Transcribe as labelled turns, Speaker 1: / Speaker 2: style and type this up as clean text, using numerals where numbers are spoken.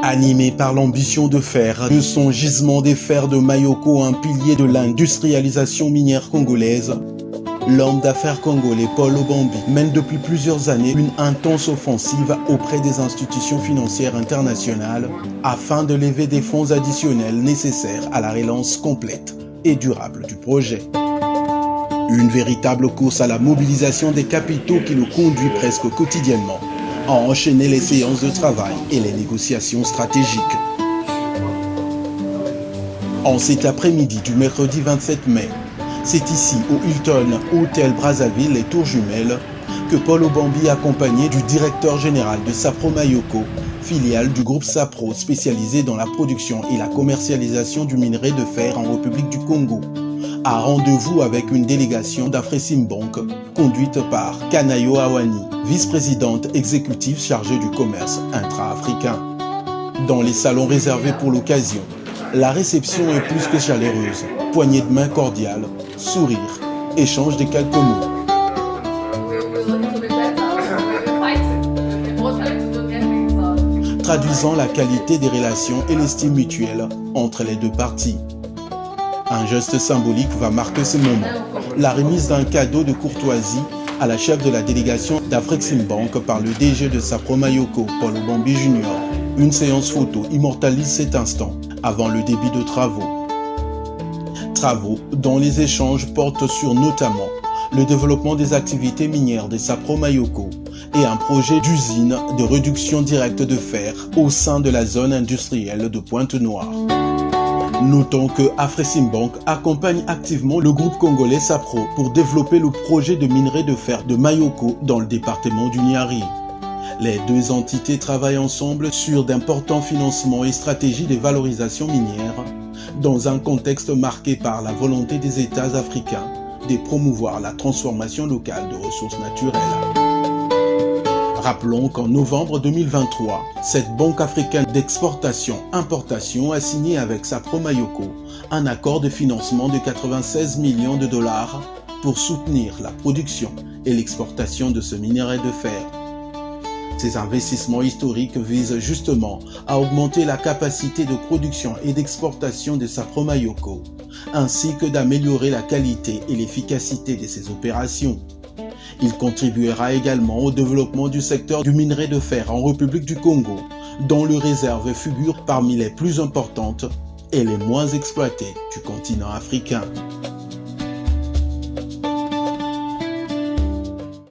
Speaker 1: Animé par l'ambition de faire de son gisement des fers de Mayoko un pilier de l'industrialisation minière congolaise, l'homme d'affaires congolais Paul Obambi mène depuis plusieurs années une intense offensive auprès des institutions financières internationales afin de lever des fonds additionnels nécessaires à la relance complète et durable du projet. Une véritable course à la mobilisation des capitaux qui le conduit presque quotidiennement à enchaîner les séances de travail et les négociations stratégiques. En cet après-midi du mercredi 27 mai, c'est ici au Hilton Hotel Brazzaville les Tours Jumelles que Paul Obambi, accompagné du directeur général de Sapro Mayoko, filiale du groupe Sapro spécialisé dans la production et la commercialisation du minerai de fer en République du Congo, a rendez-vous avec une délégation d'Afreximbank conduite par Kanayo Awani, vice-présidente exécutive chargée du commerce intra-africain. Dans les salons réservés pour l'occasion, la réception est plus que chaleureuse, poignée de main cordiale, sourire, échange de quelques mots. Traduisant la qualité des relations et l'estime mutuelle entre les deux parties. Un geste symbolique va marquer ce moment, la remise d'un cadeau de courtoisie à la chef de la délégation d'Afreximbank par le DG de Sapro Mayoko, Paul Obambi Jr. Une séance photo immortalise cet instant avant le début de travaux. Travaux dont les échanges portent sur notamment le développement des activités minières de Sapro Mayoko et un projet d'usine de réduction directe de fer au sein de la zone industrielle de Pointe-Noire. Notons que Afreximbank accompagne activement le groupe congolais Sapro pour développer le projet de minerai de fer de Mayoko dans le département du Niari. Les deux entités travaillent ensemble sur d'importants financements et stratégies de valorisation minière dans un contexte marqué par la volonté des États africains de promouvoir la transformation locale de ressources naturelles. Rappelons qu'en novembre 2023, cette banque africaine d'exportation-importation a signé avec Sapro Mayoko un accord de financement de 96 millions de dollars pour soutenir la production et l'exportation de ce minerai de fer. Ces investissements historiques visent justement à augmenter la capacité de production et d'exportation de Sapro Mayoko, ainsi que d'améliorer la qualité et l'efficacité de ces opérations. Il contribuera également au développement du secteur du minerai de fer en République du Congo, dont les réserves figurent parmi les plus importantes et les moins exploitées du continent africain.